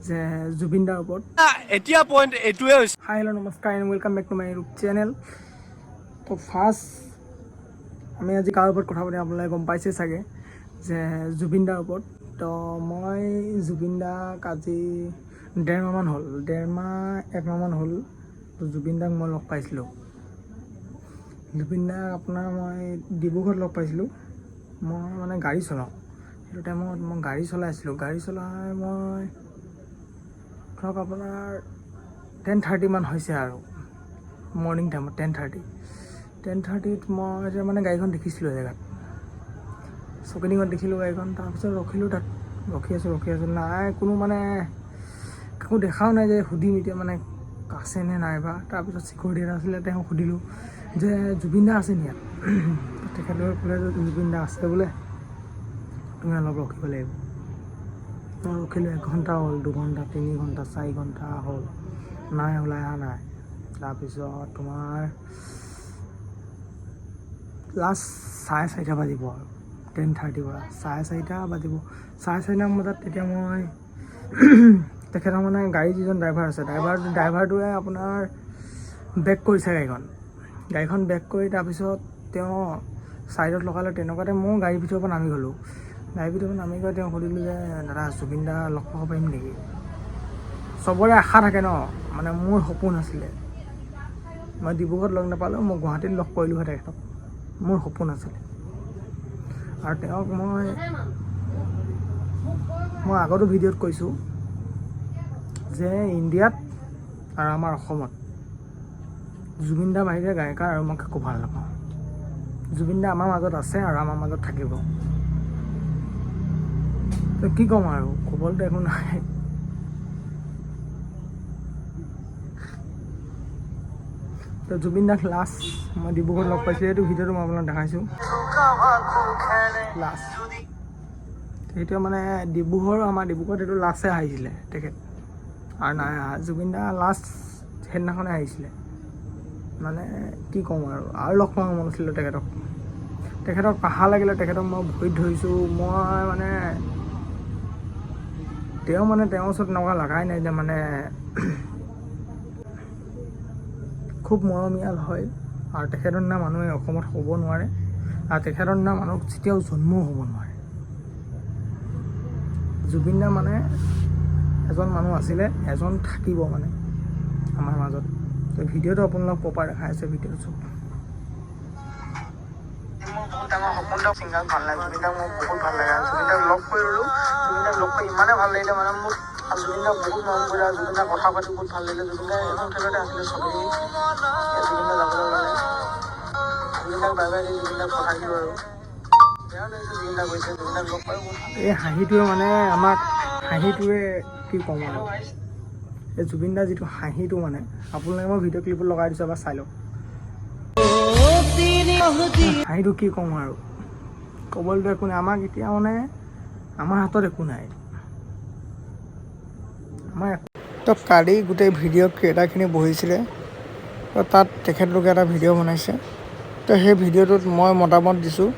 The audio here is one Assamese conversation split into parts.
যে জুবিন দাৰ ওপৰত এতিয়া পইণ্ট এইটোৱে হৈছে। হাই হেল্ল' নমস্কাৰ and welcome back to my YouTube channel. তো ফাৰ্ষ্ট আমি আজি কাৰ ওপৰত কথা পাতিম আপোনালোকে গম পাইছে চাগে যে জুবিন দাৰ ওপৰত। তো মই জুবিন দাক আজি এক মাহমান হ'ল জুবিন দাক মই লগ পাইছিলোঁ। জুবিন দাক আপোনাৰ মই ডিব্ৰুগড়ত লগ পাইছিলোঁ। মই মানে গাড়ী চলাওঁ, সেইটো টাইমত মই গাড়ী চলাই মই ধৰক আপোনাৰ 10:30 মান হৈছে আৰু মৰ্ণিং টাইমত 10:30ত মই এতিয়া মানে গাড়ীখন দেখিছিলোঁ জেগাত চকিডিঙত দেখিলোঁ গাড়ীখন। তাৰপিছত ৰখিলোঁ, তাত ৰখি আছোঁ নাই কোনো মানে কাকো দেখাও নাই যে সুধিম এতিয়া মানে আছে নে নাই বা। তাৰপিছত চিকিউৰিটি এটা আছিলে, তেওঁক সুধিলোঁ যে জুবিন দা আছে নি ইয়াত। তেখেতৰ ক'লে যে জুবিন দা আছে বোলে, তুমি অলপ ৰখিব লাগিব। মই ৰখিলোঁ, 1 ঘণ্টা হ'ল, 2 ঘণ্টা, 3 ঘণ্টা, 4 ঘণ্টা হ'ল, নাই ওলাই অহা নাই। তাৰপিছত তোমাৰ লাষ্ট 4:30 বাজিব আৰু 10:30 পৰা 4:30 বাজিব। 4:30 বজাত তেতিয়া মই তেখেতৰ মানে গাড়ী যিজন ড্ৰাইভাৰ আছে, ড্ৰাইভাৰটোৱে আপোনাৰ বেক কৰিছে গাড়ীখন বেক কৰি তাৰপিছত তেওঁ ছাইডত লগালে। তেনেকুৱাতে মই গাড়ীৰ ভিতৰৰ পৰা নামি গ'লোঁ। নামি গৈ তেওঁ সুধিলোঁ যে দাদা জুবিন দা লগ পাব পাৰিম নেকি। চবৰে আশা থাকে ন, মানে মোৰ সপোন আছিলে। মই ডিব্ৰুগড়ত লগ নাপালোঁ, মই গুৱাহাটীত লগ কৰিলোঁহে তেখেতক। মোৰ সপোন আছিলে আৰু তেওঁক মই আগতো ভিডিঅ'ত কৈছোঁ যে ইণ্ডিয়াত আৰু আমাৰ অসমত জুবিন দা বাহিৰে গায়িকা আৰু মই কাকো ভাল নাপাওঁ। জুবিন দা আমাৰ মাজত আছে আৰু আমাৰ মাজত থাকিব। তো কি ক'ম আৰু, ক'বলৈতো একো নাই। তো জুবিন দাক লাষ্ট মই ডিব্ৰুগড়ত লগ পাইছোঁ, এইটো ভিডিঅ'টো মই আপোনাক দেখাইছোঁ লাষ্ট। সেইটো মানে আমাৰ ডিব্ৰুগড়ত এইটো লাষ্টে আহিছিলে তেখেত, আৰু নাই জুবিন দা লাষ্ট সেইদিনাখনে আহিছিলে। মানে কি ক'ম আৰু লগ পাব মন আছিলে তেখেতক আশা লাগিলে। তেখেতক মই ভৰিত ধৰিছোঁ। মই মানে তেওঁৰ ওচৰত এনেকুৱা লগাই নাই যে মানে খুব মৰমীয়াল হয়। আৰু তেখেতৰ নিচিনা মানুহে অসমত হ'ব নোৱাৰে, আৰু তেখেতৰ নিচিনা মানুহ কেতিয়াও জন্মও হ'ব নোৱাৰে। জুবিন দা মানে এজন মানুহ আছিলে, এজন থাকিব মানে আমাৰ মাজত। তো ভিডিঅ'টো আপোনালোক প্ৰপাৰ দেখাই আছে, ভিডিঅ'টো চাওক। মোৰ বহুত ডাঙৰ সপোন এটা ছিংগাৰ ভাল লাগে, জুবিন দাক মোৰ বহুত ভাল লাগে। জুবিন দাক লগ কৰিলোঁ, জুবিন দাক লগ কৰি ইমানেই ভাল লাগিলে মানে মোক। জুবিন দাক বহুত মৰম কৰিলে আৰু জুবিন দাক কথা পাতি বহুত ভাল লাগিলে। জুবিন দাই এখন খেলতে আছিলে চবেই জুবিন দা যাবলৈ ল'লে। জুবিন দাক বাই বাই দি জুবিন দাক কথা দিলোঁ আৰু বেয়া লাগিছে জুবিন দা গৈছে। জুবিন দাক লগ পাই বহুত এই হাঁহিটোৱে মানে আমাক হাঁহিটোৱে কি ক'ম আৰু, এই জুবিন দাৰ যিটো হাঁহিটো মানে আপোনালোকে মই ভিডিঅ' ক্লিপত লগাই দিছোঁ, এবাৰ চাই লওক। হাঁহিটো কি ক'ম আৰু, ক'বলৈতো একো নাই। আমাক এতিয়া মানে আমাৰ হাতত একো নাই। তো কালি গোটেই ভিডিঅ' ক্ৰিয়েটাৰখিনি বহিছিলে, তো তাত তেখেতলোকে এটা ভিডিঅ' বনাইছে। তো সেই ভিডিঅ'টোত মই মতামত দিছোঁ,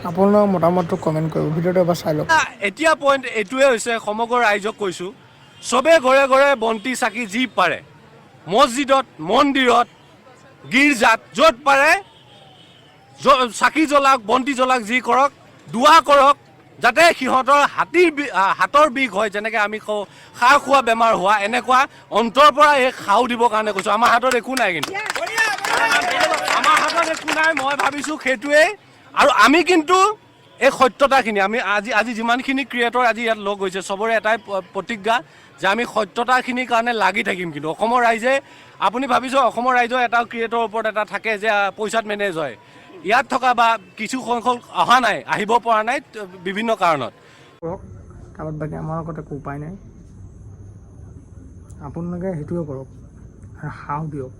আপোনালোকৰ মতামতটো কমেণ্ট কৰিব। ভিডিঅ'টো এবাৰ চাই লওক। এতিয়া পইণ্ট এইটোৱে হৈছে, সমগ্ৰ ৰাইজক কৈছোঁ, চবে ঘৰে ঘৰে বন্তি চাকি যি পাৰে, মছজিদত, মন্দিৰত, গীৰ্জাত, য'ত পাৰে চাকি জ্বলাওক, বন্তি জ্বলাওক, যি কৰক, দোৱা কৰক, যাতে সিহঁতৰ হাতৰ বিষ হয়, যেনেকৈ আমি কওঁ খাৰ খোৱা বেমাৰ হোৱা, এনেকুৱা অন্তৰ পৰা এই খাও দিবৰ কাৰণে কৈছোঁ। আমাৰ হাতত একো নাই, কিন্তু আমাৰ হাতত একো নাই। মই ভাবিছোঁ সেইটোৱেই। আৰু আমি কিন্তু এই সত্যতাখিনি আজি যিমানখিনি ক্ৰিয়েটৰ আজি ইয়াত লগ হৈছে, চবৰে এটাই প্ৰতিজ্ঞা যে আমি সত্যতাখিনিৰ কাৰণে লাগি থাকিম। কিন্তু অসমৰ ৰাইজে, আপুনি ভাবিছোঁ অসমৰ ৰাইজৰ এটা ক্ৰিয়েটৰৰ ওপৰত এটা থাকে যে পইচাত মেনেজ হয়। ইয়াত থকা বা কিছু সংখ্যক অহা নাই, আহিব পৰা নাই বিভিন্ন কাৰণত। কৰক, তাৰপৰা বাকী আমাৰ লগত একো উপায় নাই। আপোনালোকে সেইটোৱে কৰক আৰু সাহস দিয়ক।